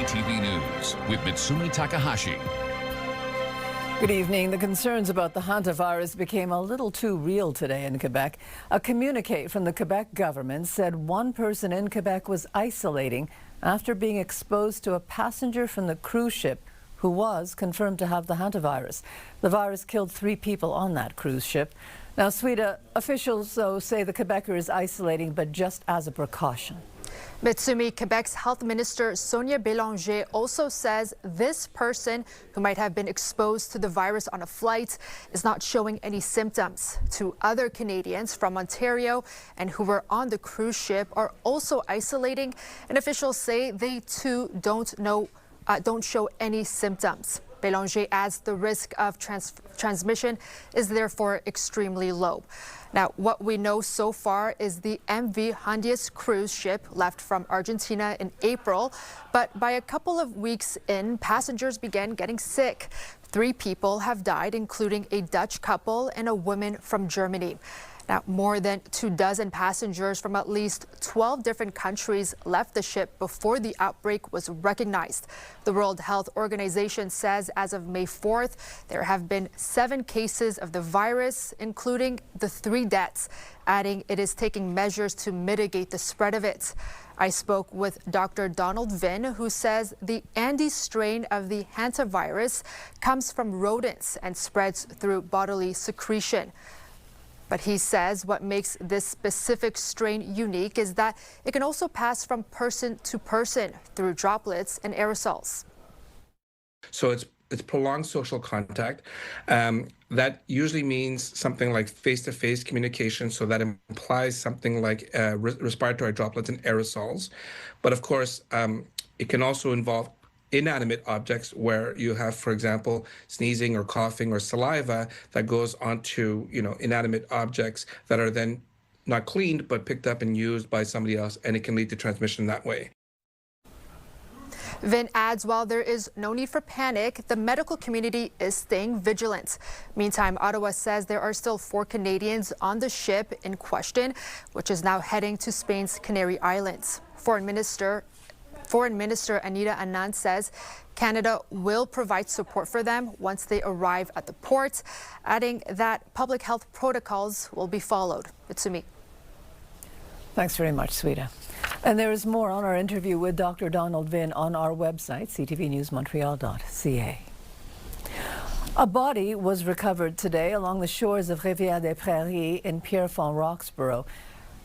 CTV News with Mitsumi Takahashi. Good evening. The concerns about the hantavirus became a little too real today in Quebec. A communique from the Quebec government said one person in Quebec was isolating after being exposed to a passenger from the cruise ship who was confirmed to have the hantavirus. The virus killed 3 people on that cruise ship. Now, Sweden officials, though, say the Quebecer is isolating, but just as a precaution. Mitsumi, Quebec's health minister Sonia Bélanger also says this person who might have been exposed to the virus on a flight is not showing any symptoms. 2 other Canadians from Ontario and who were on the cruise ship are also isolating, and officials say they too don't show any symptoms. Bélanger adds the risk of transmission is therefore extremely low. Now, what we know so far is the MV Handius cruise ship left from Argentina in April, but by a couple of weeks in, passengers began getting sick. 3 people have died, including a Dutch couple and a woman from Germany. Now, more than 24 passengers from at least 12 different countries left the ship before the outbreak was recognized. The World Health Organization says as of May 4th, there have been 7 cases of the virus, including the 3 deaths, adding it is taking measures to mitigate the spread of it. I spoke with Dr. Donald Vin, who says the Andes strain of the hantavirus comes from rodents and spreads through bodily secretion. But he says what makes this specific strain unique is that it can also pass from person to person through droplets and aerosols. So it's prolonged social contact. That usually means something like face-to-face communication, so that implies something like respiratory droplets and aerosols. But of course, it can also involve inanimate objects where you have, for example, sneezing or coughing or saliva that goes onto, inanimate objects that are then not cleaned but picked up and used by somebody else, and it can lead to transmission that way. Vin adds while there is no need for panic, the medical community is staying vigilant. Meantime, Ottawa says there are still 4 Canadians on the ship in question, which is now heading to Spain's Canary Islands. Foreign Minister Anita Anand says Canada will provide support for them once they arrive at the port, adding that public health protocols will be followed. It's me. Thanks very much, Sweden. And there is more on our interview with Dr. Donald Vin on our website, ctvnewsmontreal.ca. A body was recovered today along the shores of Rivière des Prairies in Pierrefonds, Roxborough.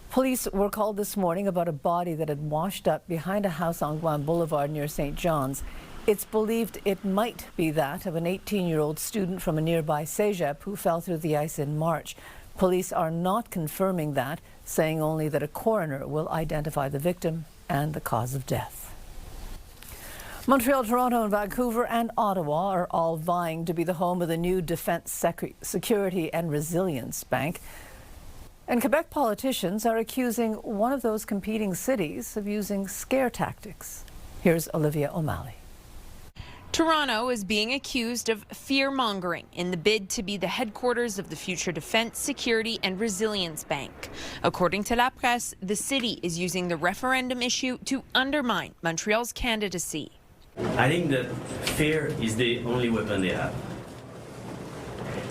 Police were called this morning about a body that had washed up behind a house on Guam Boulevard near St. John's. It's believed it might be that of an 18-year-old student from a nearby cégep who fell through the ice in March. Police are not confirming that, saying only that a coroner will identify the victim and the cause of death. Montreal, Toronto, and Vancouver and Ottawa are all vying to be the home of the new Defence Security and Resilience Bank. And Quebec politicians are accusing one of those competing cities of using scare tactics. Here's Olivia O'Malley. Toronto is being accused of fear-mongering in the bid to be the headquarters of the future Defence, Security and Resilience Bank. According to La Presse, the city is using the referendum issue to undermine Montreal's candidacy. I think that fear is the only weapon they have,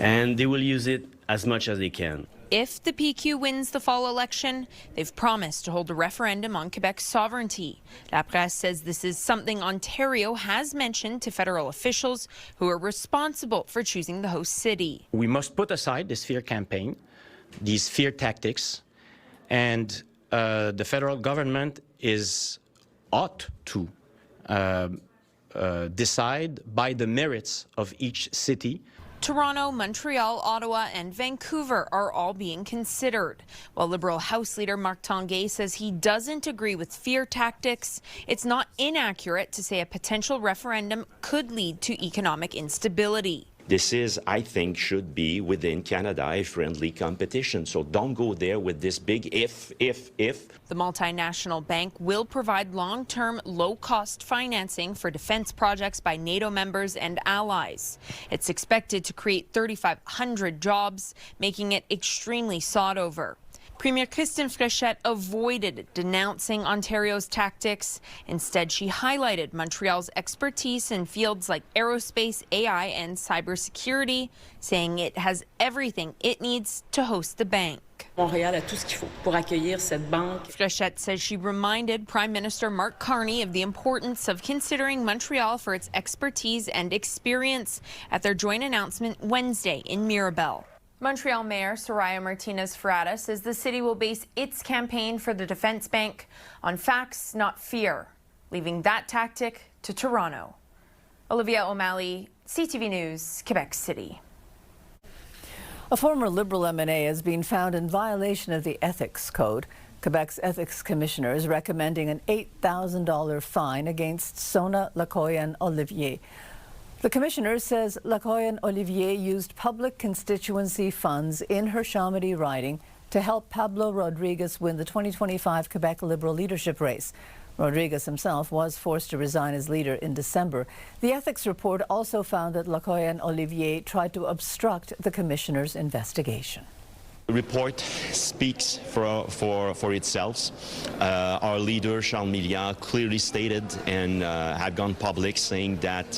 and they will use it as much as they can. If the PQ wins the fall election, they've promised to hold a referendum on Quebec's sovereignty. La Presse says this is something Ontario has mentioned to federal officials who are responsible for choosing the host city. We must put aside this fear campaign, these fear tactics, and the federal government ought to decide by the merits of each city. Toronto, Montreal, Ottawa and Vancouver are all being considered. While Liberal House Leader Marc Tanguay says he doesn't agree with fear tactics, it's not inaccurate to say a potential referendum could lead to economic instability. This is, I think, should be within Canada a friendly competition. So don't go there with this big if. The multinational bank will provide long-term, low-cost financing for defense projects by NATO members and allies. It's expected to create 3,500 jobs, making it extremely sought over. Premier Christine Fréchette avoided denouncing Ontario's tactics. Instead, she highlighted Montreal's expertise in fields like aerospace, AI, and cybersecurity, saying it has everything it needs to host the bank. Montréal a tout ce qu'il faut pour accueillir cette banque. Fréchette says she reminded Prime Minister Mark Carney of the importance of considering Montreal for its expertise and experience at their joint announcement Wednesday in Mirabel. Montreal Mayor Soraya Martinez-Ferrada says the city will base its campaign for the Defence Bank on facts, not fear, leaving that tactic to Toronto. Olivia O'Malley, CTV News, Quebec City. A former Liberal MNA has been found in violation of the Ethics Code. Quebec's Ethics Commissioner is recommending an $8,000 fine against Sona Lacoyan-Olivier. The Commissioner says Lacoyan-Olivier used public constituency funds in her Chomedey riding to help Pablo Rodriguez win the 2025 Quebec Liberal leadership race. Rodriguez himself was forced to resign as leader in December. The ethics report also found that Lacoyan-Olivier tried to obstruct the Commissioner's investigation. The report speaks for itself. Our leader, Charles Milliard, clearly stated and had gone public saying that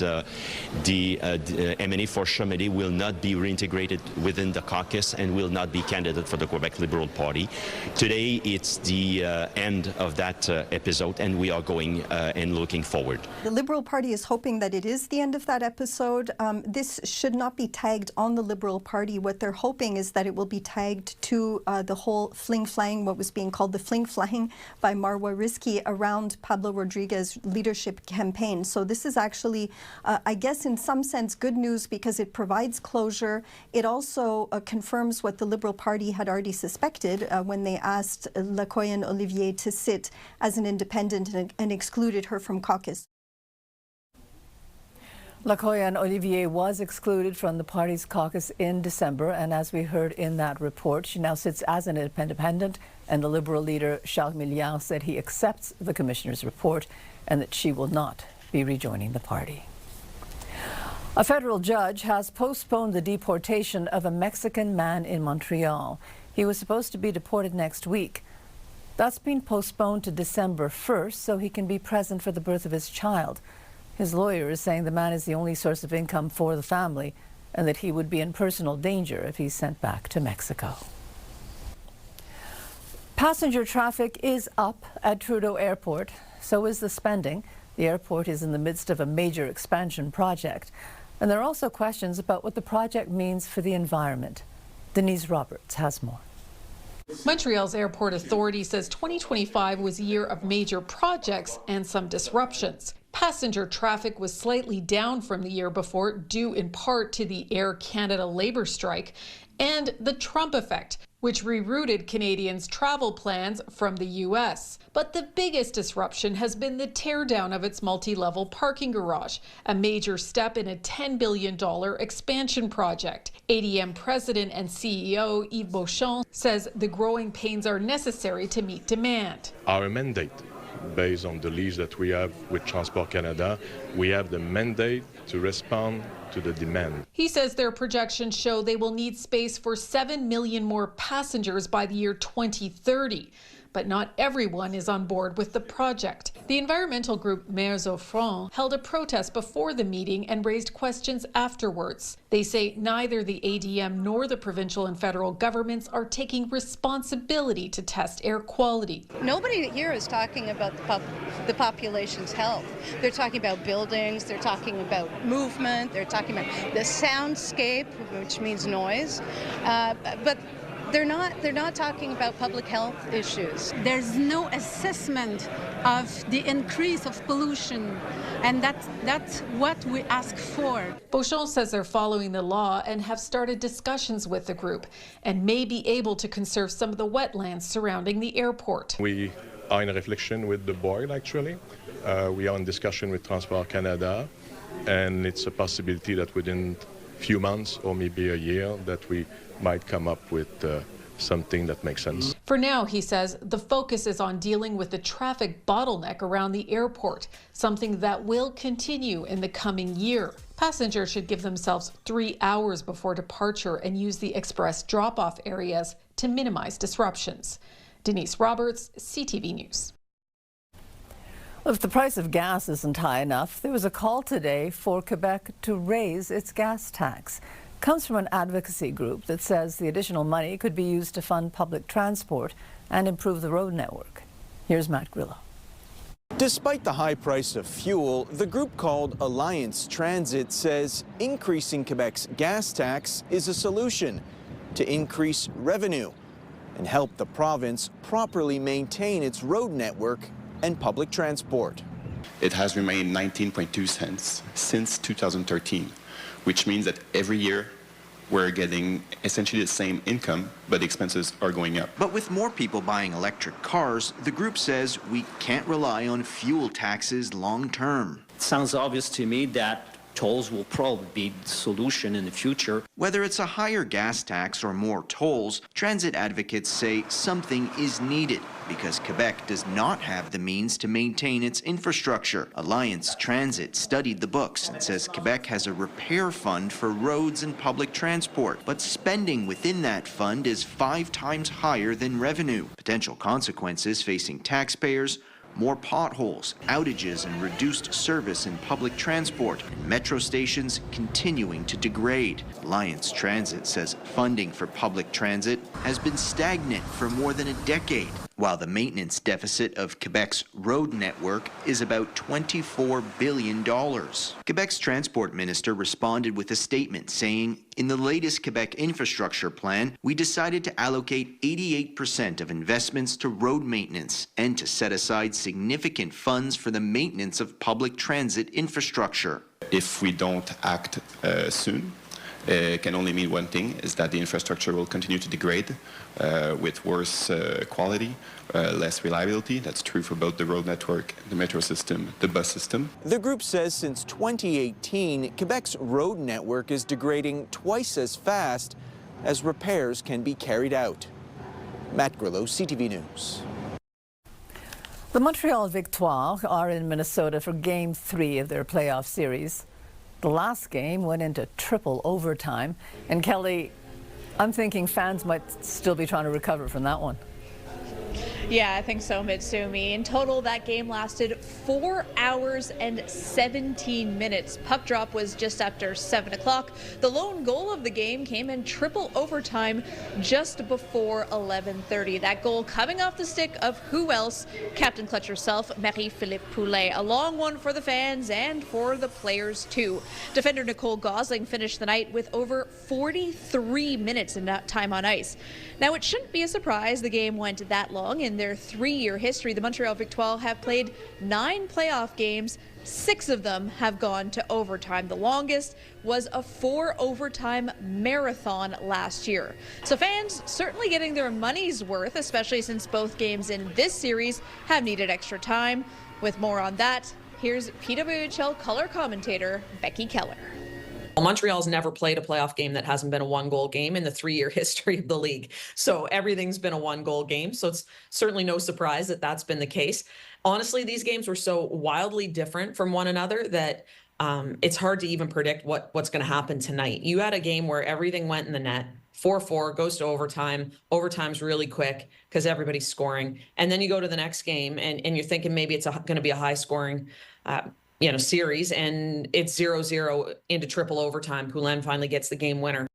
the MNA for Chomedey will not be reintegrated within the caucus and will not be candidate for the Quebec Liberal Party. Today, it's the end of that episode, and we are going and looking forward. The Liberal Party is hoping that it is the end of that episode. This should not be tagged on the Liberal Party. What they're hoping is that it will be tagged to the whole fling-flang, what was being called the fling-flang by Marwa Rizki around Pablo Rodriguez's leadership campaign. So this is actually, I guess in some sense, good news because it provides closure. It also confirms what the Liberal Party had already suspected when they asked Lacoyan-Olivier to sit as an independent and excluded her from caucus. Lacoyan-Olivier was excluded from the party's caucus in December, and as we heard in that report, she now sits as an independent, and the Liberal leader, Charles Milliard, said he accepts the Commissioner's report and that she will not be rejoining the party. A federal judge has postponed the deportation of a Mexican man in Montreal. He was supposed to be deported next week. That's been postponed to December 1st so he can be present for the birth of his child. His lawyer is saying the man is the only source of income for the family and that he would be in personal danger if he's sent back to Mexico. Passenger traffic is up at Trudeau Airport. So is the spending. The airport is in the midst of a major expansion project. And there are also questions about what the project means for the environment. Denise Roberts has more. Montreal's Airport Authority says 2025 was a year of major projects and some disruptions. Passenger traffic was slightly down from the year before, due in part to the Air Canada labor strike and the Trump effect, which rerouted Canadians' travel plans from the U.S. But the biggest disruption has been the teardown of its multi-level parking garage, a major step in a $10 billion expansion project. ADM President and CEO Yves Beauchamp says the growing pains are necessary to meet demand. Our mandate, based on the lease that we have with Transport Canada, we have the mandate to respond to the demand. He says their projections show they will need space for 7 million more passengers by the year 2030. But not everyone is on board with the project. The environmental group Maires au Front held a protest before the meeting and raised questions afterwards. They say neither the ADM nor the provincial and federal governments are taking responsibility to test air quality. Nobody here is talking about the population's health. They're talking about buildings, they're talking about movement, they're talking about the soundscape, which means noise, but they're not talking about public health issues. There's no assessment of the increase of pollution, and that's what we ask for. Beauchamp says they're following the law and have started discussions with the group and may be able to conserve some of the wetlands surrounding the airport. We are in a reflection with the board, actually. We are in discussion with Transport Canada, and it's a possibility that within a few months or maybe a year that we might come up with something that makes sense. For now, he says, the focus is on dealing with the traffic bottleneck around the airport, something that will continue in the coming year. Passengers should give themselves 3 hours before departure and use the express drop-off areas to minimize disruptions. Denise Roberts, CTV News. Well, if the price of gas isn't high enough, there was a call today for Quebec to raise its gas tax. It comes from an advocacy group that says the additional money could be used to fund public transport and improve the road network. Here's Matt Grillo. Despite the high price of fuel, the group called Alliance Transit says increasing Quebec's gas tax is a solution to increase revenue and help the province properly maintain its road network and public transport. It has remained 19.2 cents since 2013, which means that every year we're getting essentially the same income, but expenses are going up. But with more people buying electric cars, the group says we can't rely on fuel taxes long term. It sounds obvious to me that tolls will probably be the solution in the future. Whether it's a higher gas tax or more tolls, transit advocates say something is needed because Quebec does not have the means to maintain its infrastructure. Alliance Transit studied the books and says Quebec has a repair fund for roads and public transport, but spending within that fund is 5 times higher than revenue. Potential consequences facing taxpayers: more potholes, outages, and reduced service in public transport, and metro stations continuing to degrade. Alliance Transit says funding for public transit has been stagnant for more than a decade, while the maintenance deficit of Quebec's road network is about $24 billion. Quebec's transport minister responded with a statement saying, "In the latest Quebec infrastructure plan, we decided to allocate 88% of investments to road maintenance and to set aside significant funds for the maintenance of public transit infrastructure." If we don't act soon, it can only mean one thing, is that the infrastructure will continue to degrade with worse quality, less reliability. That's true for both the road network, the metro system, the bus system. The group says since 2018, Quebec's road network is degrading twice as fast as repairs can be carried out. Matt Grillo, CTV News. The Montreal Victoire are in Minnesota for Game 3 of their playoff series. The last game went into triple overtime. And Kelly, I'm thinking fans might still be trying to recover from that one. Yeah, I think so, Mitsumi. In total, that game lasted 4 hours and 17 minutes. Puck drop was just after 7 o'clock. The lone goal of the game came in triple overtime just before 11:30. That goal coming off the stick of who else? Captain Clutch herself, Marie-Philippe Poulet. A long one for the fans and for the players, too. Defender Nicole Gosling finished the night with over 43 minutes in time on ice. Now, it shouldn't be a surprise the game went that long. In their 3-year history, the Montreal Victoire have played 9 playoff games. 6 of them have gone to overtime. The longest was a 4-overtime marathon last year. So fans certainly getting their money's worth, especially since both games in this series have needed extra time. With more on that, here's PWHL color commentator Becky Keller. Montreal's never played a playoff game that hasn't been a 1-goal game in the 3-year history of the league. So everything's been a 1-goal game. So it's certainly no surprise that that's been the case. Honestly, these games were so wildly different from one another that it's hard to even predict what's going to happen tonight. You had a game where everything went in the net. 4-4 goes to overtime. Overtime's really quick because everybody's scoring. And then you go to the next game and you're thinking maybe it's going to be a high scoring series, and it's 0-0 into triple overtime. Poulin finally gets the game winner.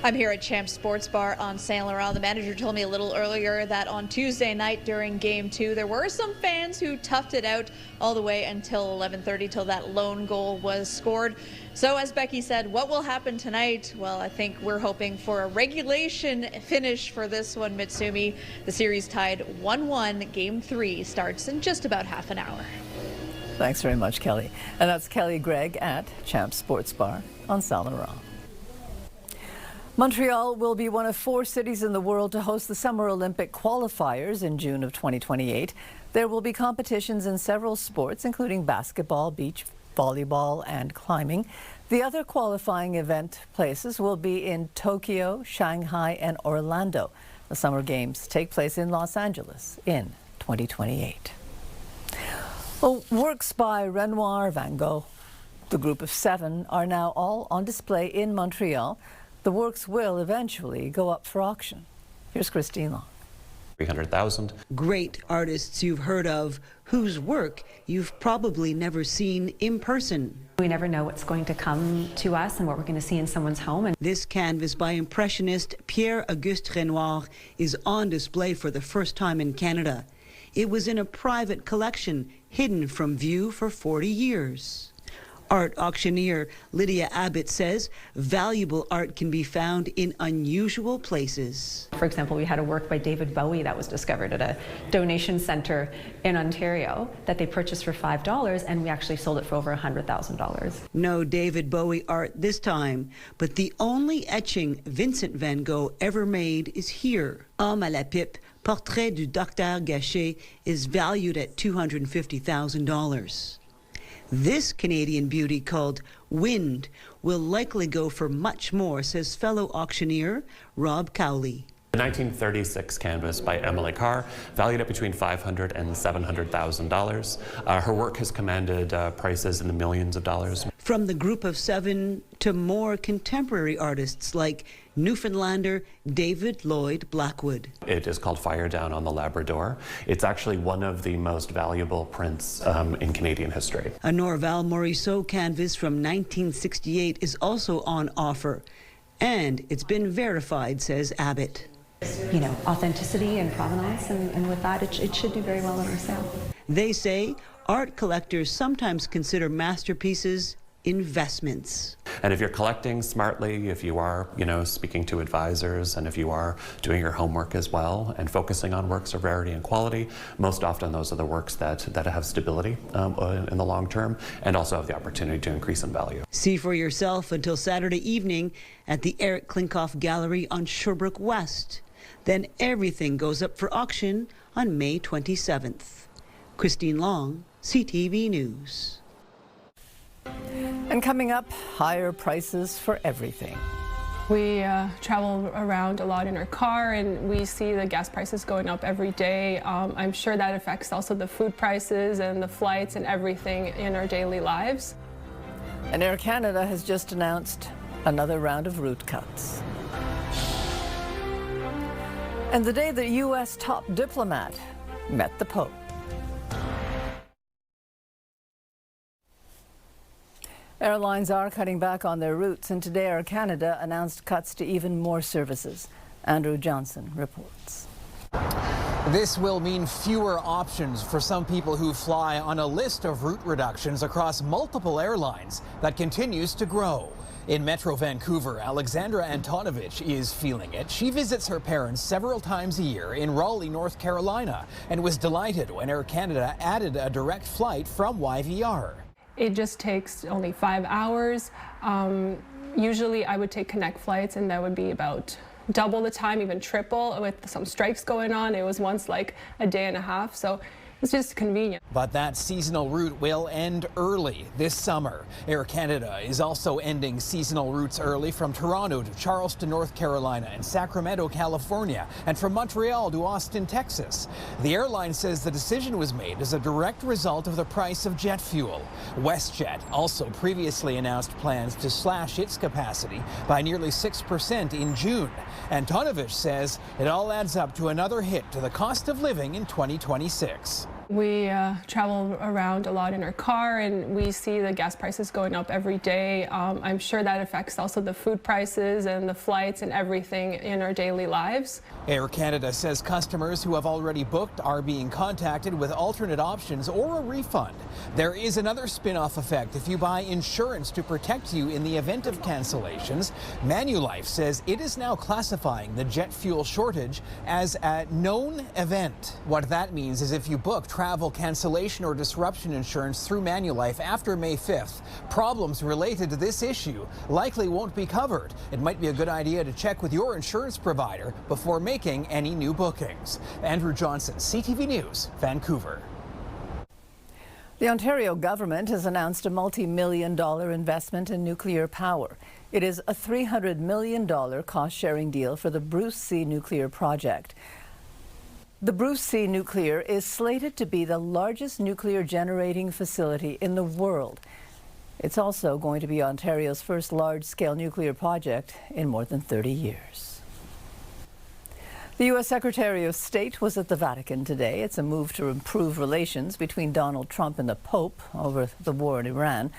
I'm here at Champs Sports Bar on Saint Laurent. The manager told me a little earlier that on Tuesday night during Game 2, there were some fans who toughed it out all the way until 11:30, till that lone goal was scored. So as Becky said, what will happen tonight? Well, I think we're hoping for a regulation finish for this one, Mitsumi. The series tied 1-1. Game 3 starts in just about half an hour. Thanks very much, Kelly. And that's Kelly Gregg at Champs Sports Bar on Saint Laurent. Montreal will be one of 4 cities in the world to host the Summer Olympic qualifiers in June of 2028. There will be competitions in several sports, including basketball, beach volleyball, and climbing. The other qualifying event places will be in Tokyo, Shanghai, and Orlando. The Summer Games take place in Los Angeles in 2028. Well, works by Renoir, Van Gogh, The group of 7 are now all on display in Montreal. The works will eventually go up for auction. Here's Christine Long. 300,000. Great artists you've heard of, whose work you've probably never seen in person. We never know what's going to come to us and what we're going to see in someone's home. And this canvas by Impressionist Pierre-Auguste Renoir is on display for the first time in Canada. It was in a private collection, hidden from view for 40 years. Art auctioneer Lydia Abbott says valuable art can be found in unusual places. For example, we had a work by David Bowie that was discovered at a donation center in Ontario that they purchased for $5, and we actually sold it for over $100,000. No David Bowie art this time, but the only etching Vincent van Gogh ever made is here. Homme à la pipe, Portrait du Docteur Gachet, is valued at $250,000. This Canadian beauty, called Wind, will likely go for much more, says fellow auctioneer Rob Cowley. The 1936 canvas by Emily Carr, valued at between $500,000 and $700,000. Her work has commanded prices in the millions of dollars. From the group of 7 to more contemporary artists like Newfoundlander David Lloyd Blackwood. It is called Fire Down on the Labrador. It's actually one of the most valuable prints in Canadian history. A Norval Morisseau canvas from 1968 is also on offer, and it's been verified, says Abbott. You know, authenticity and provenance, and with that, it should do very well in our sale. They say art collectors sometimes consider masterpieces investments. And if you're collecting smartly, if you are, speaking to advisors, and if you are doing your homework as well and focusing on works of rarity and quality, most often those are the works that have stability in the long term and also have the opportunity to increase in value. See for yourself until Saturday evening at the Eric Klinkoff Gallery on Sherbrooke West. Then everything goes up for auction on May 27th. Christine Long, CTV News. And coming up, higher prices for everything. We travel around a lot in our car, and we see the gas prices going up every day. I'm sure that affects also the food prices and the flights and everything in our daily lives. And Air Canada has just announced another round of route cuts. And the day the U.S. top diplomat met the Pope. Airlines are cutting back on their routes, and today Air Canada announced cuts to even more services. Andrew Johnson reports. This will mean fewer options for some people who fly on a list of route reductions across multiple airlines that continues to grow. In Metro Vancouver, Alexandra Antonovich is feeling it. She visits her parents several times a year in Raleigh, North Carolina, and was delighted when Air Canada added a direct flight from YVR. It just takes only 5 hours. Usually I would take Connect flights, and that would be about double the time, even triple. With some strikes going on, it was once like a day and a half. So it's just convenient. But that seasonal route will end early this summer. Air Canada is also ending seasonal routes early from Toronto to Charleston, North Carolina, and Sacramento, California, and from Montreal to Austin, Texas. The airline says the decision was made as a direct result of the price of jet fuel. WestJet also previously announced plans to slash its capacity by nearly 6% in June. Antonovich says it all adds up to another hit to the cost of living in 2026. We travel around a lot in our car, and we see the gas prices going up every day. I'm sure that affects also the food prices and the flights and everything in our daily lives. Air Canada says customers who have already booked are being contacted with alternate options or a refund. There is another spin-off effect if you buy insurance to protect you in the event of cancellations. Manulife says it is now classifying the jet fuel shortage as a known event. What that means is if you book travel cancellation or disruption insurance through Manulife after May 5th, problems related to this issue likely won't be covered. It might be a good idea to check with your insurance provider before making any new bookings. Andrew Johnson, CTV News, Vancouver. The Ontario government has announced a multi-million-dollar investment in nuclear power. It is a $300 million cost-sharing deal for the Bruce C nuclear project. The Bruce C nuclear is slated to be the largest nuclear generating facility in the world. It's also going to be Ontario's first large-scale nuclear project in more than 30 years. The U.S. Secretary of State was at the Vatican today. It's a move to improve relations between Donald Trump and the Pope over the war in Iran.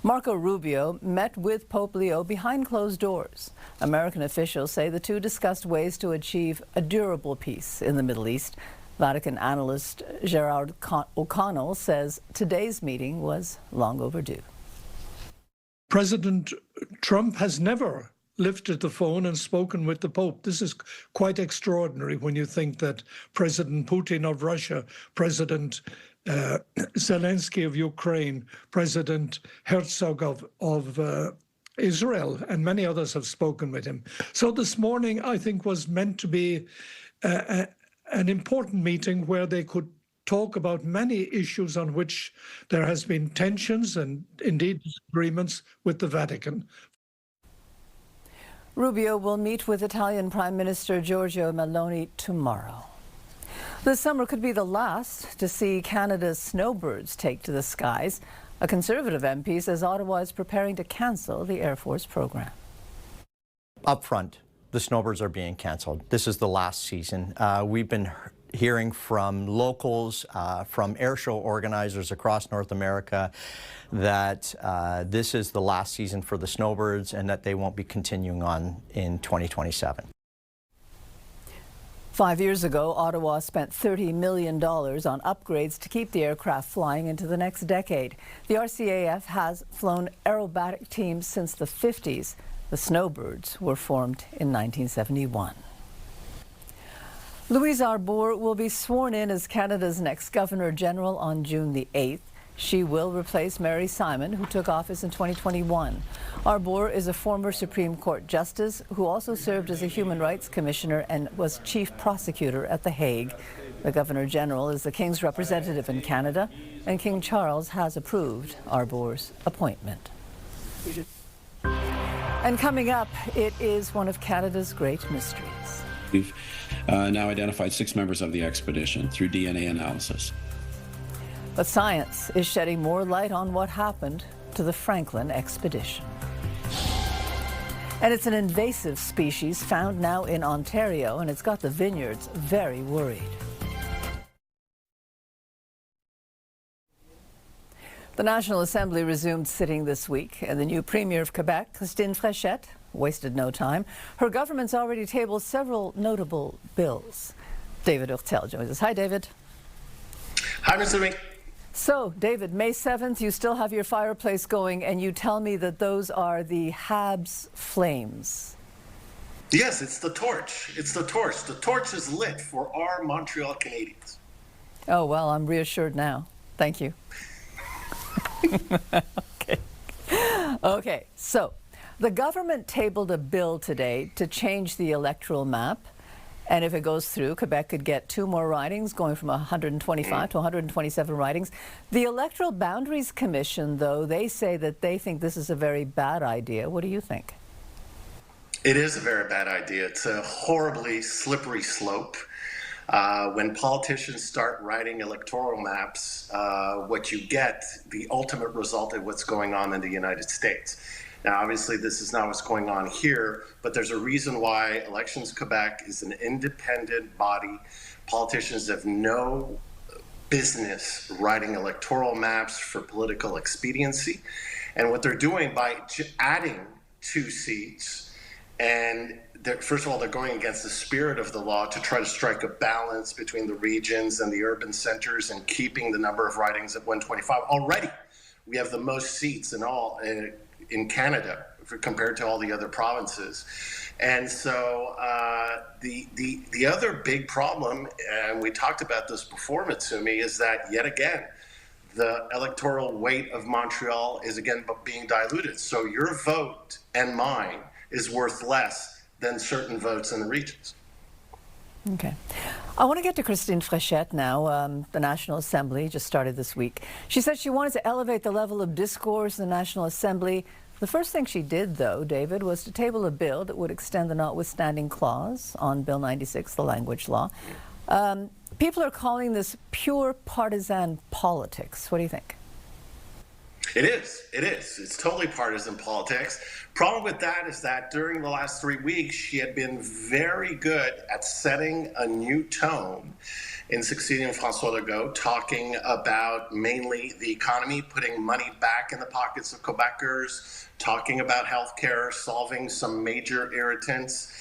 Marco Rubio met with Pope Leo behind closed doors. American officials say the two discussed ways to achieve a durable peace in the Middle East. Vatican analyst Gerard O'Connell says today's meeting was long overdue. President Trump has never lifted the phone and spoken with the Pope. This is quite extraordinary when you think that President Putin of Russia, President Zelensky of Ukraine, President Herzog of Israel, and many others have spoken with him. So this morning, I think, was meant to be an important meeting where they could talk about many issues on which there has been tensions and indeed disagreements with the Vatican. Rubio will meet with Italian Prime Minister Giorgia Meloni tomorrow. This summer could be the last to see Canada's Snowbirds take to the skies. A Conservative MP says Ottawa is preparing to cancel the Air Force program. Up front, the Snowbirds are being canceled. This is the last season. We've been hearing from locals, from airshow organizers across North America that this is the last season for the Snowbirds and that they won't be continuing on in 2027. 5 years ago, Ottawa spent $30 million on upgrades to keep the aircraft flying into the next decade. The RCAF has flown aerobatic teams since the 50s. The Snowbirds were formed in 1971. Louise Arbour will be sworn in as Canada's next Governor General on June the 8th. She will replace Mary Simon, who took office in 2021. Arbour is a former Supreme Court justice who also served as a Human Rights Commissioner and was Chief Prosecutor at The Hague. The Governor General is the King's representative in Canada, and King Charles has approved Arbour's appointment. And coming up, it is one of Canada's great mysteries. We've now identified 6 members of the expedition through DNA analysis. But science is shedding more light on what happened to the Franklin expedition. And it's an invasive species found now in Ontario, and it's got the vineyards very worried. The National Assembly resumed sitting this week, and the new Premier of Quebec, Christine Fréchette, wasted no time. Her government's already tabled several notable bills. David Urtel joins us. Hi, David. Hi, Mr. Lee. So, David, May 7th, you still have your fireplace going, and you tell me that those are the Habs flames. Yes, it's the torch. It's the torch. The torch is lit for our Montreal Canadiens. Oh, well, I'm reassured now. Thank you. Okay, so the government tabled a bill today to change the electoral map. And if it goes through, Quebec could get 2 more ridings, going from 125 to 127 ridings. The Electoral Boundaries Commission, though, they say that they think this is a very bad idea. What do you think? It is a very bad idea. It's a horribly slippery slope. When politicians start writing electoral maps, what you get, the ultimate result of what's going on in the United States. Now, obviously, this is not what's going on here, but there's a reason why Elections Quebec is an independent body. Politicians have no business writing electoral maps for political expediency. And what they're doing by adding 2 seats, and first of all, they're going against the spirit of the law to try to strike a balance between the regions and the urban centers and keeping the number of ridings at 125. Already, we have the most seats in Canada compared to all the other provinces. And so the other big problem, and we talked about this before, Mitsumi, is that yet again, the electoral weight of Montreal is again being diluted. So your vote and mine is worth less than certain votes in the regions. Okay. I want to get to Christine Fréchette now. The National Assembly just started this week. She said she wanted to elevate the level of discourse in the National Assembly. The first thing she did, though, David, was to table a bill that would extend the notwithstanding clause on Bill 96, the language law. People are calling this pure partisan politics. What do you think? It is. It's totally partisan politics. Problem with that is that during the last 3 weeks, she had been very good at setting a new tone in succeeding François Legault, talking about mainly the economy, putting money back in the pockets of Quebecers, talking about healthcare, solving some major irritants.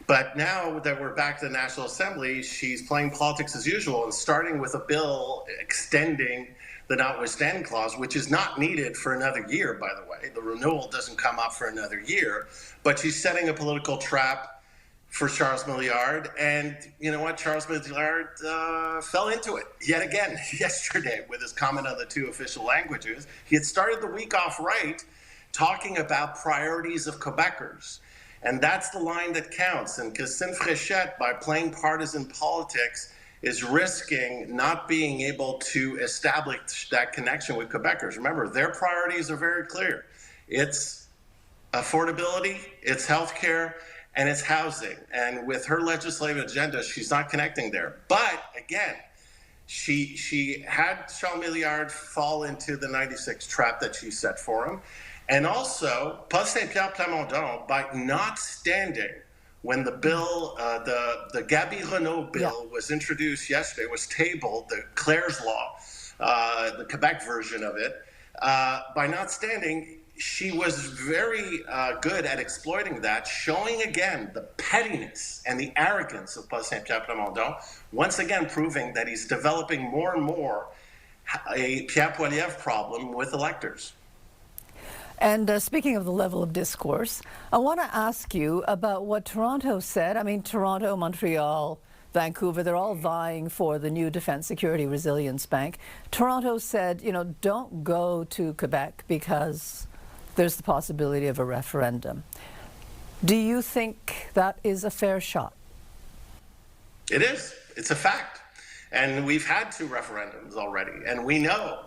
But now that we're back to the National Assembly, she's playing politics as usual and starting with a bill extending the notwithstanding clause, which is not needed for another year, by the way. The renewal doesn't come up for another year, but she's setting a political trap for Charles Milliard. And you know what? Charles Milliard fell into it yet again yesterday with his comment on the 2 official languages. He had started the week off right, talking about priorities of Quebecers. And that's the line that counts. And Christine Fréchette, by playing partisan politics, is risking not being able to establish that connection with Quebecers. Remember, their priorities are very clear. It's affordability, it's healthcare, and it's housing. And with her legislative agenda, she's not connecting there. But again, she had Charles Milliard fall into the 96 trap that she set for him. And also, Paul Saint-Pierre Plamondon, by not standing when the bill, the Gaby Renault bill was introduced yesterday, was tabled, the Claire's Law, the Quebec version of it, by not standing, she was very good at exploiting that, showing again the pettiness and the arrogance of Paul Saint-Pierre Plamondon, once again proving that he's developing more and more a Pierre Poilievre problem with electors. And speaking of the level of discourse, I want to ask you about what Toronto said. I mean, Toronto, Montreal, Vancouver, they're all vying for the new Defence Security Resilience Bank. Toronto said, you know, don't go to Quebec because there's the possibility of a referendum. Do you think that is a fair shot? It is. It's a fact. And we've had 2 referendums already. And we know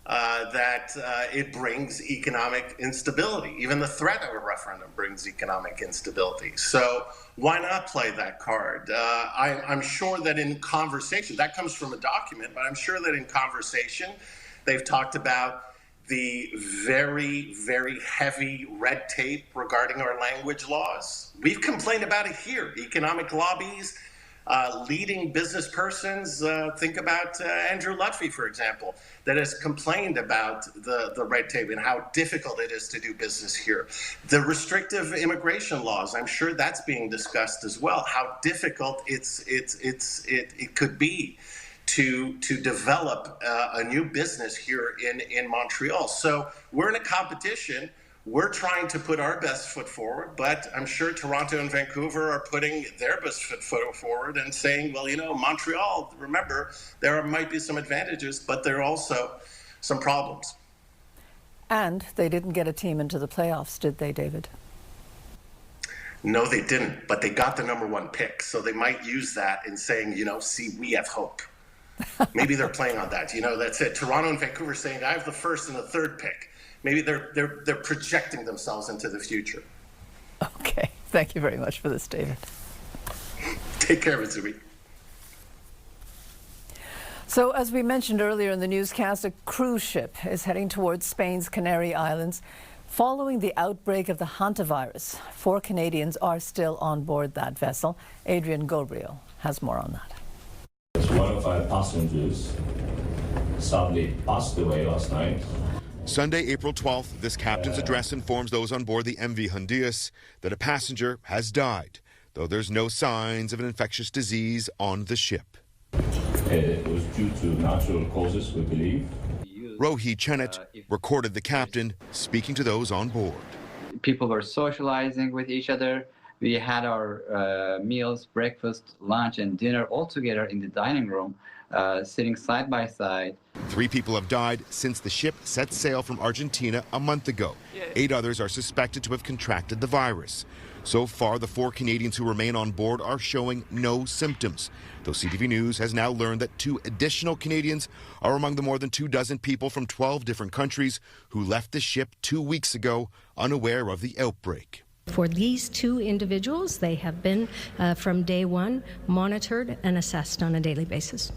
that it brings economic instability. Even the threat of a referendum brings economic instability. So why not play that card? I'm sure that in conversation, that comes from a document, but I'm sure that in conversation, they've talked about the very, very heavy red tape regarding our language laws. We've complained about it here. Economic lobbies, leading business persons, think about Andrew Lutfi, for example, that has complained about the red tape and how difficult it is to do business here. The restrictive immigration laws, I'm sure that's being discussed as well, how difficult it could be to develop a new business here in Montreal. So we're in a competition. We're trying to put our best foot forward, but I'm sure Toronto and Vancouver are putting their best foot forward and saying, well, you know, Montreal, remember, there might be some advantages, but there are also some problems. And they didn't get a team into the playoffs, did they, David? No, they didn't, but they got the #1 pick. So they might use that in saying, you know, see, we have hope. Maybe they're playing on that. You know, that's it. Toronto and Vancouver saying, I have the 1st and the 3rd pick. Maybe they're projecting themselves into the future. Okay. Thank you very much for this, David. Take care, Mitsumi. So, as we mentioned earlier in the newscast, a cruise ship is heading towards Spain's Canary Islands following the outbreak of the hantavirus. 4 Canadians are still on board that vessel. Adrian Gabriel has more on that. One of our passengers sadly passed away last night. Sunday, April 12th, this captain's address informs those on board the MV Honduras that a passenger has died, though there's no signs of an infectious disease on the ship. It was due to natural causes, we believe. Rohi Chenet recorded the captain speaking to those on board. People were socializing with each other. We had our meals, breakfast, lunch, and dinner all together in the dining room, sitting side by side. 3 people have died since the ship set sail from Argentina a month ago. 8 others are suspected to have contracted the virus. So far, the 4 Canadians who remain on board are showing no symptoms, though CTV News has now learned that 2 additional Canadians are among the more than 24 people from 12 different countries who left the ship 2 weeks ago unaware of the outbreak. For these 2 individuals, they have been, from day 1, monitored and assessed on a daily basis.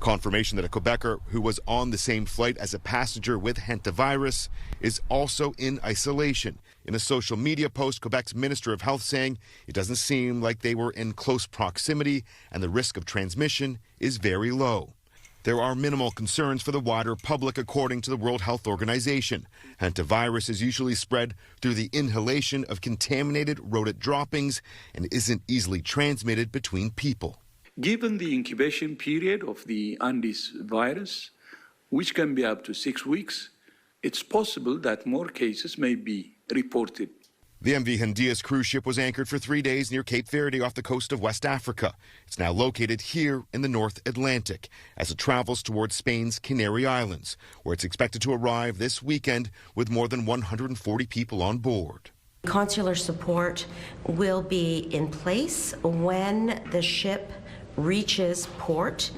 Confirmation that a Quebecer who was on the same flight as a passenger with hantavirus is also in isolation. In a social media post, Quebec's Minister of Health saying it doesn't seem like they were in close proximity and the risk of transmission is very low. There are minimal concerns for the wider public, according to the World Health Organization. Hantavirus is usually spread through the inhalation of contaminated rodent droppings and isn't easily transmitted between people. Given the incubation period of the Andes virus, which can be up to 6 weeks, it's possible that more cases may be reported. The MV Hondias cruise ship was anchored for 3 days near Cape Verde off the coast of West Africa. It's now located here in the North Atlantic as it travels towards Spain's Canary Islands, where it's expected to arrive this weekend with more than 140 people on board. Consular support will be in place when the ship reaches port.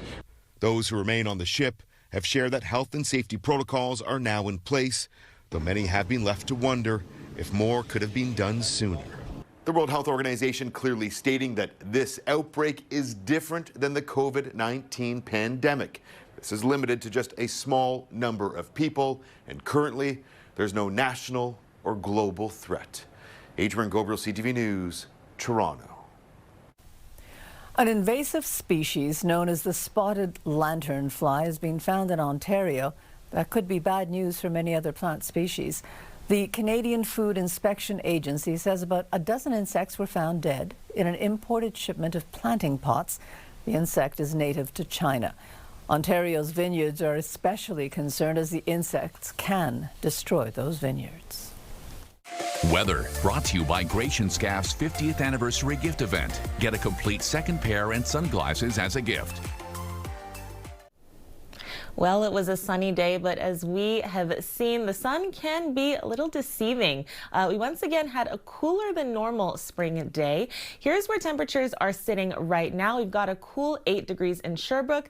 Those who remain on the ship have shared that health and safety protocols are now in place, though many have been left to wonder if more could have been done sooner. The World Health Organization clearly stating that this outbreak is different than the COVID-19 pandemic. This is limited to just a small number of people, and currently there's no national or global threat. Adrian Gobriel, CTV News, Toronto. An invasive species known as the spotted lanternfly has been found in Ontario. That could be bad news for many other plant species. The Canadian Food Inspection Agency says about a dozen insects were found dead in an imported shipment of planting pots. The insect is native to China. Ontario's vineyards are especially concerned as the insects can destroy those vineyards. Weather brought to you by Gratian Scaff's 50th anniversary gift event. Get a complete second pair and sunglasses as a gift. Well, it was a sunny day, but as we have seen, the sun can be a little deceiving. We once again had a cooler than normal spring day. Here's where temperatures are sitting right now. We've got a cool 8 degrees in Sherbrooke,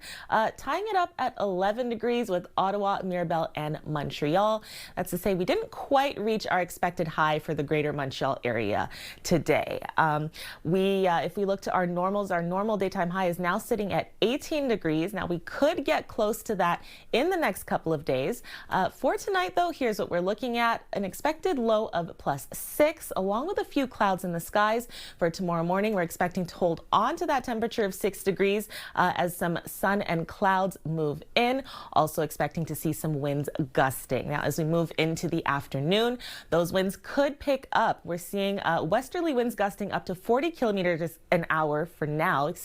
tying it up at 11 degrees with Ottawa, Mirabel, and Montreal. That's to say we didn't quite reach our expected high for the greater Montreal area today. If we look to our normals, our normal daytime high is now sitting at 18 degrees. Now we could get close to that in the next couple of days. For tonight, though, here's what we're looking at. An expected low of +6, along with a few clouds in the skies. For tomorrow morning, we're expecting to hold on to that temperature of 6 degrees as some sun and clouds move in. Also expecting to see some winds gusting. Now, as we move into the afternoon, those winds could pick up. We're seeing westerly winds gusting up to 40 kilometers an hour for now, In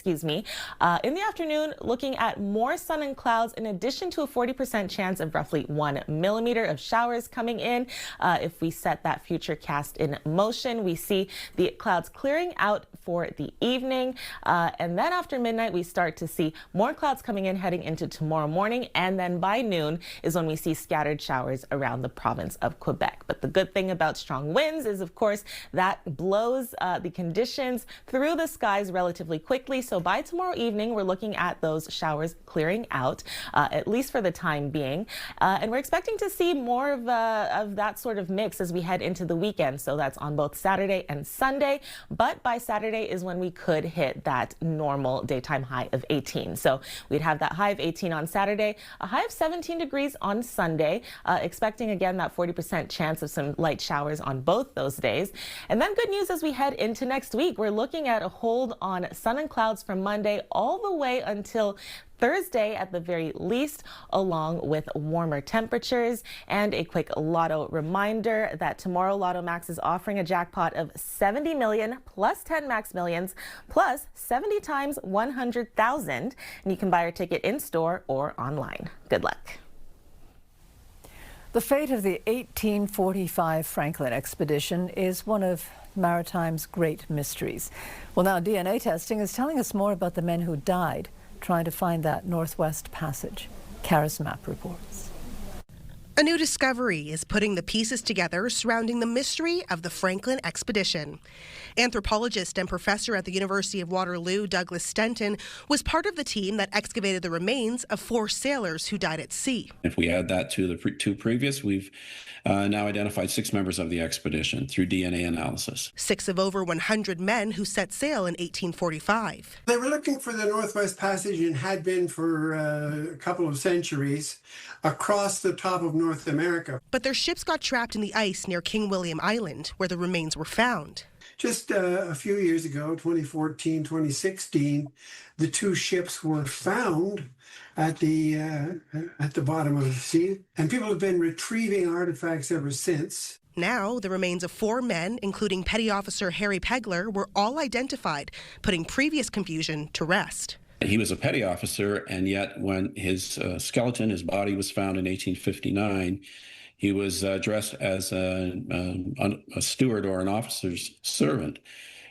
the afternoon, looking at more sun and clouds in addition to a 40% chance of roughly 1 millimeter of showers coming in. If we set that future cast in motion, we see the clouds clearing out for the evening. And then after midnight, we start to see more clouds coming in heading into tomorrow morning. And then by noon is when we see scattered showers around the province of Quebec. But the good thing about strong winds is, of course, that blows the conditions through the skies relatively quickly. So by tomorrow evening, we're looking at those showers clearing out, at least for the time being. And we're expecting to see more of that sort of mix as we head into the weekend. So that's on both Saturday and Sunday. But by Saturday is when we could hit that normal daytime high of 18. So we'd have that high of 18 on Saturday, a high of 17 degrees on Sunday, expecting again that 40% chance of some light showers on both those days. And then good news as we head into next week, we're looking at a hold on sun and clouds from Monday all the way until Thursday at the very least, along with warmer temperatures. And a quick lotto reminder that tomorrow Lotto Max is offering a jackpot of 70 million plus 10 max millions plus 70 times 100,000. And you can buy your ticket in store or online. Good luck. The fate of the 1845 Franklin expedition is one of maritime's great mysteries. Well, now DNA testing is telling us more about the men who died trying to find that Northwest Passage. Karis Mapp reports. A new discovery is putting the pieces together surrounding the mystery of the Franklin expedition. Anthropologist and professor at the University of Waterloo, Douglas Stenton, was part of the team that excavated the remains of 4 sailors who died at sea. If we add that to the 2 previous, we've now identified 6 members of the expedition through DNA analysis. 6 of over 100 men who set sail in 1845. They were looking for the Northwest Passage and had been for a couple of centuries across the top of North America. But their ships got trapped in the ice near King William Island, where the remains were found. Just a few years ago, 2014, 2016, the 2 ships were found at the bottom of the sea, and people have been retrieving artifacts ever since. Now, the remains of 4 men, including Petty Officer Harry Pegler, were all identified, putting previous confusion to rest. He was a petty officer, and yet when his skeleton, his body was found in 1859, he was dressed as a steward or an officer's servant,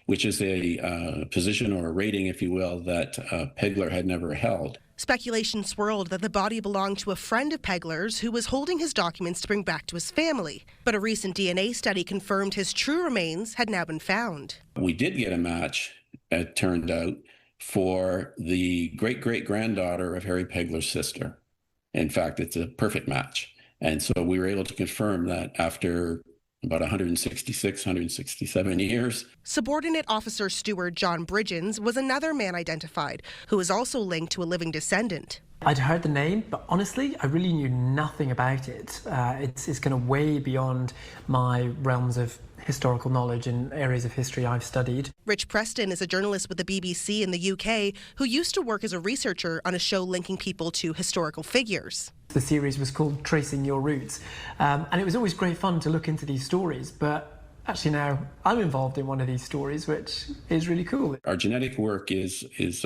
which is a position or a rating, if you will, that Pegler had never held. Speculation swirled that the body belonged to a friend of Pegler's who was holding his documents to bring back to his family. But a recent DNA study confirmed his true remains had now been found. We did get a match, it turned out, for the great-great-granddaughter of Harry Pegler's sister. In fact, it's a perfect match. And so we were able to confirm that after about 166, 167 years. Subordinate Officer Steward John Bridgens was another man identified who was also linked to a living descendant. I'd heard the name, but honestly, I really knew nothing about it. It's kind of way beyond my realms of historical knowledge in areas of history I've studied. Rich Preston is a journalist with the BBC in the UK who used to work as a researcher on a show linking people to historical figures. The series was called Tracing Your Roots, and it was always great fun to look into these stories, but actually now I'm involved in one of these stories, which is really cool. Our genetic work is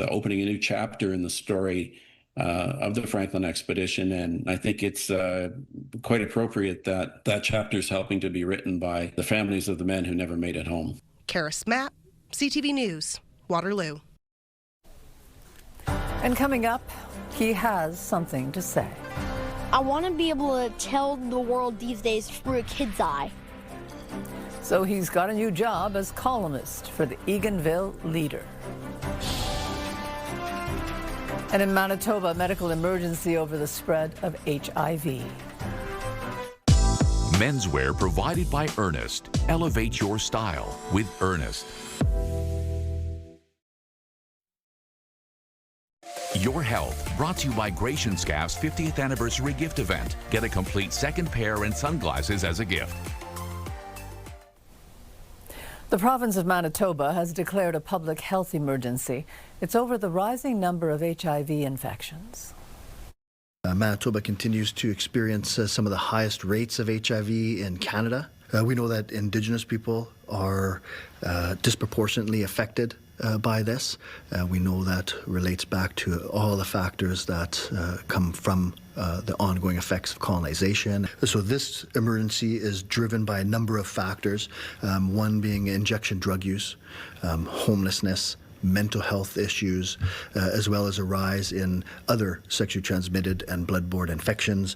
opening a new chapter in the story of the Franklin expedition, and I think it's quite appropriate that that chapter is helping to be written by the families of the men who never made it home. Kara Smapp, CTV News, Waterloo. And coming up, he has something to say. I want to be able to tell the world these days through a kid's eye. So he's got a new job as columnist for the Eganville Leader. And in Manitoba, medical emergency over the spread of HIV. Menswear provided by Ernest. Elevate your style with Ernest. Your Health, brought to you by Gratian Scaff's 50th anniversary gift event. Get a complete second pair and sunglasses as a gift. The province of Manitoba has declared a public health emergency. It's over the rising number of HIV infections. Manitoba continues to experience some of the highest rates of HIV in Canada. We know that Indigenous people are disproportionately affected by this. We know that relates back to all the factors that come from the ongoing effects of colonization. So this emergency is driven by a number of factors, one being injection drug use, homelessness, mental health issues, as well as a rise in other sexually transmitted and bloodborne infections.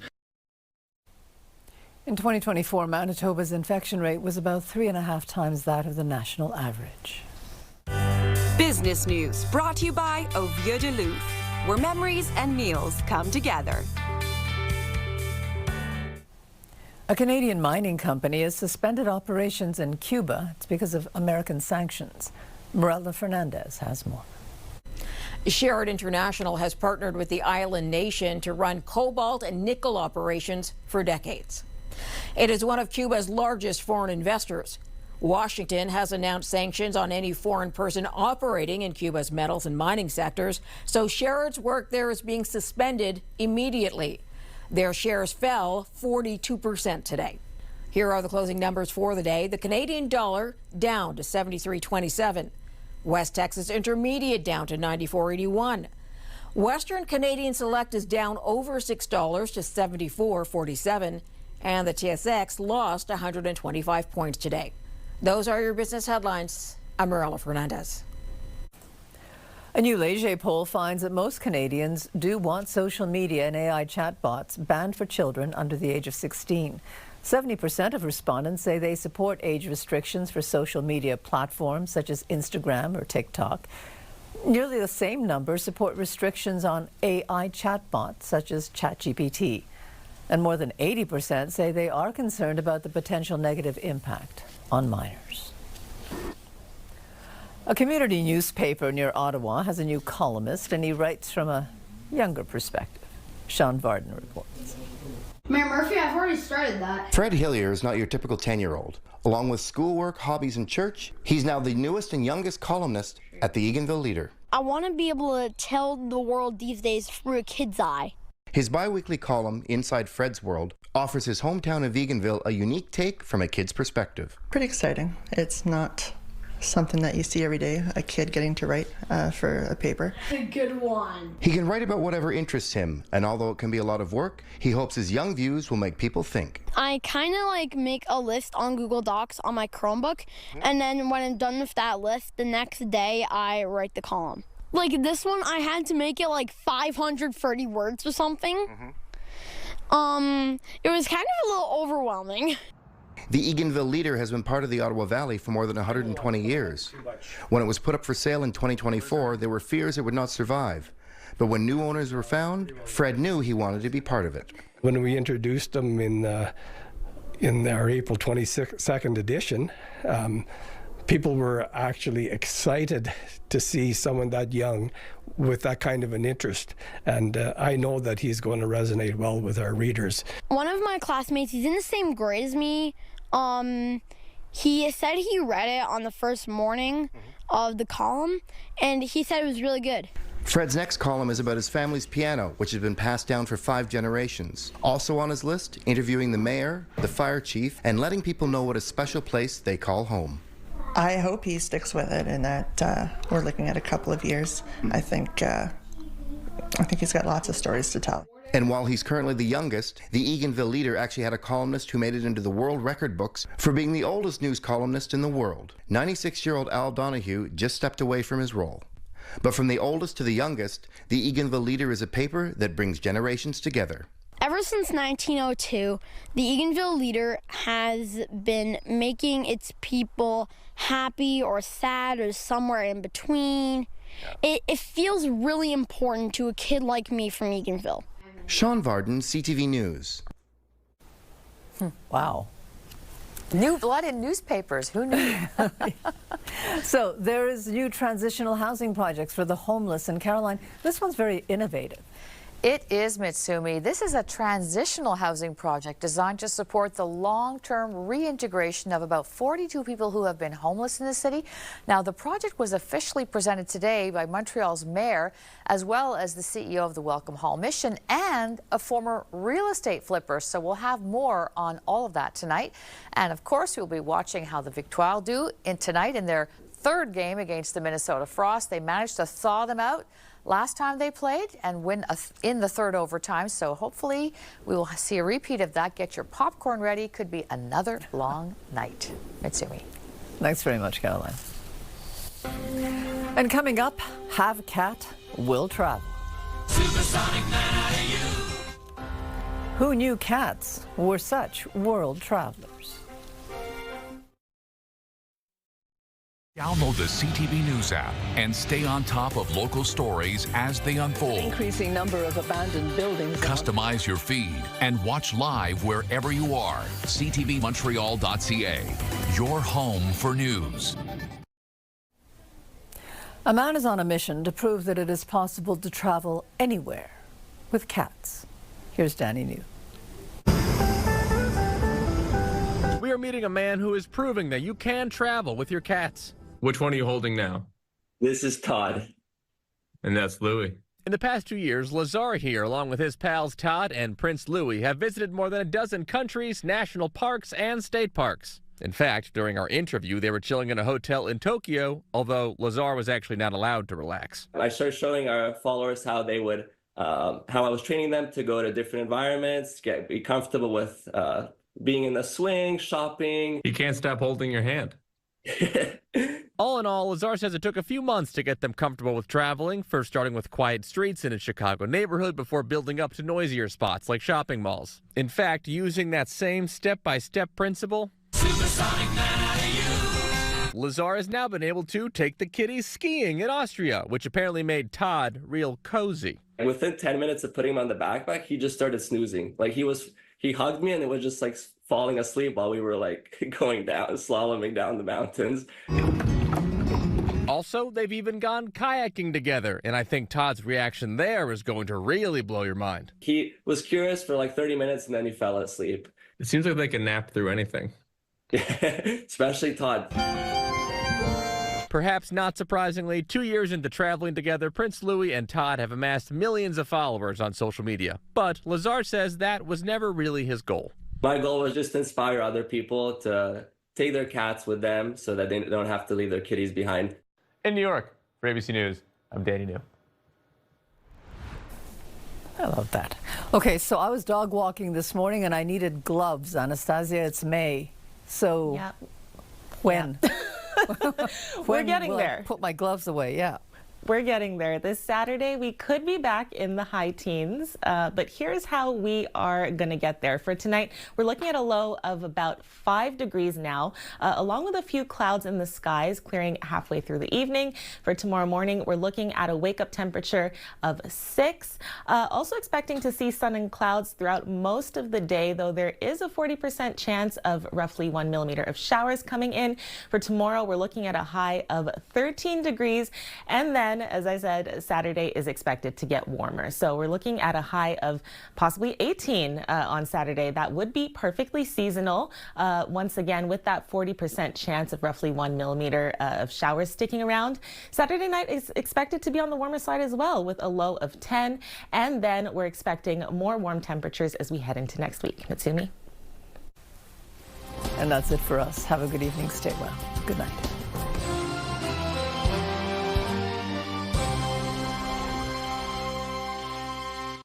In 2024, Manitoba's infection rate was about 3.5 times that of the national average. Business News, brought to you by Au Vieux de Louvre, where memories and meals come together. A Canadian mining company has suspended operations in Cuba. It's because of American sanctions. Morella Fernandez has more. Sherrod International has partnered with the island nation to run cobalt and nickel operations for decades. It is one of Cuba's largest foreign investors. Washington has announced sanctions on any foreign person operating in Cuba's metals and mining sectors, so Sherrod's work there is being suspended immediately. Their shares fell 42% today. Here are the closing numbers for the day. The Canadian dollar down to 73.27. West Texas Intermediate down to 94.81. Western Canadian Select is down over $6 to 74.47. And the TSX lost 125 points today. Those are your business headlines. I'm Morella Fernandez. A A new Leger poll finds that most Canadians do want social media and AI chatbots banned for children under the age of 16. 70% of respondents say they support age restrictions for social media platforms such as Instagram or TikTok. Nearly the same number support restrictions on AI chatbots such as ChatGPT. And more than 80% say they are concerned about the potential negative impact on minors. A community newspaper near Ottawa has a new columnist, and he writes from a younger perspective. Sean Varden reports. Mayor Murphy, I've already started that. Fred Hillier is not your typical 10-year-old. Along with schoolwork, hobbies, and church, he's now the newest and youngest columnist at the Eganville Leader. I want to be able to tell the world these days through a kid's eye. His bi-weekly column, Inside Fred's World, offers his hometown of Eganville a unique take from a kid's perspective. Pretty exciting. It's not something that you see every day, a kid getting to write for a paper. A good one. He can write about whatever interests him, and although it can be a lot of work, he hopes his young views will make people think. I kind of like make a list on Google Docs on my Chromebook, and then when I'm done with that list, the next day I write the column. Like this one, I had to make it like 530 words or something. It was kind of a little overwhelming. The Eganville Leader has been part of the Ottawa Valley for more than 120 years. When it was put up for sale in 2024, there were fears it would not survive. But when new owners were found, Fred knew he wanted to be part of it. When we introduced them in our April 22nd edition, people were actually excited to see someone that young with that kind of an interest. And I know that he's going to resonate well with our readers. One of my classmates, he's in the same grade as me. He said he read it on the first morning of the column, and he said it was really good. Fred's next column is about his family's piano, which has been passed down for 5 generations. Also on his list, interviewing the mayor, the fire chief, and letting people know what a special place they call home. I hope he sticks with it and that we're looking at a couple of years. I think he's got lots of stories to tell. And while he's currently the youngest, the Eganville Leader actually had a columnist who made it into the world record books for being the oldest news columnist in the world. 96-year-old Al Donahue just stepped away from his role. But from the oldest to the youngest, the Eganville Leader is a paper that brings generations together. Ever since 1902, the Eganville Leader has been making its people happy or sad or somewhere in between. It feels really important to a kid like me from Eganville. Sean Varden, CTV News. Wow. New blood in newspapers, who knew? So there is new transitional housing projects for the homeless in Caroline. This one's very innovative. It is, Mitsumi. This is a transitional housing project designed to support the long-term reintegration of about 42 people who have been homeless in the city. Now, the project was officially presented today by Montreal's mayor, as well as the CEO of the Welcome Hall Mission and a former real estate flipper. So we'll have more on all of that tonight. And of course, we'll be watching how the Victoire do tonight in their third game against the Minnesota Frost. They managed to thaw them out last time they played and win in the third overtime. So hopefully we will see a repeat of that. Get your popcorn ready. Could be another long night. Mitsumi. Thanks very much, Caroline. And coming up, Have a Cat, Will Travel. Supersonic man out of you. Who knew cats were such world travelers? Download the CTV News app and stay on top of local stories as they unfold. Increasing number of abandoned buildings. Customize your feed and watch live wherever you are. CTVMontreal.ca, your home for news. A man is on a mission to prove that it is possible to travel anywhere with cats. Here's Danny New. We are meeting a man who is proving that you can travel with your cats. Which one are you holding now? This is Todd. And that's Louie. In the past 2 years, Lazar here, along with his pals Todd and Prince Louie, have visited more than a dozen countries, national parks, and state parks. In fact, during our interview, they were chilling in a hotel in Tokyo, although Lazar was actually not allowed to relax. I started showing our followers how they would, how I was training them to go to different environments, be comfortable with being in the swing, shopping. You can't stop holding your hand. All in all, Lazar says it took a few months to get them comfortable with traveling, first starting with quiet streets in a Chicago neighborhood before building up to noisier spots like shopping malls. In fact, using that same step-by-step principle, Lazar has now been able to take the kitties skiing in Austria, which apparently made Todd real cozy. And within 10 minutes of putting him on the backpack, he just started snoozing. Like he hugged me and it was just like falling asleep while we were like going down, slaloming down the mountains. Also, they've even gone kayaking together, and I think Todd's reaction there is going to really blow your mind. He was curious for like 30 minutes and then he fell asleep. It seems like they can nap through anything. Especially Todd. Perhaps not surprisingly, 2 years into traveling together, Prince Louis and Todd have amassed millions of followers on social media. But Lazar says that was never really his goal. My goal was just to inspire other people to take their cats with them so that they don't have to leave their kitties behind. In New York, for ABC News, I'm Danny New. I love that. Okay, so I was dog walking this morning and I needed gloves. Anastasia, it's May. So when? We're getting there. I put my gloves away, yeah. We're getting there. This Saturday, we could be back in the high teens, but here's how we are going to get there. For tonight, we're looking at a low of about 5 degrees now, along with a few clouds in the skies clearing halfway through the evening. For tomorrow morning, we're looking at a wake-up temperature of 6. Also expecting to see sun and clouds throughout most of the day, though there is a 40% chance of roughly 1 millimeter of showers coming in. For tomorrow, we're looking at a high of 13 degrees, and then as I said, Saturday is expected to get warmer. So we're looking at a high of possibly 18 on Saturday. That would be perfectly seasonal. Once again, with that 40% chance of roughly 1 millimeter of showers sticking around. Saturday night is expected to be on the warmer side as well, with a low of 10. And then we're expecting more warm temperatures as we head into next week. Mitsumi? And that's it for us. Have a good evening. Stay well. Good night.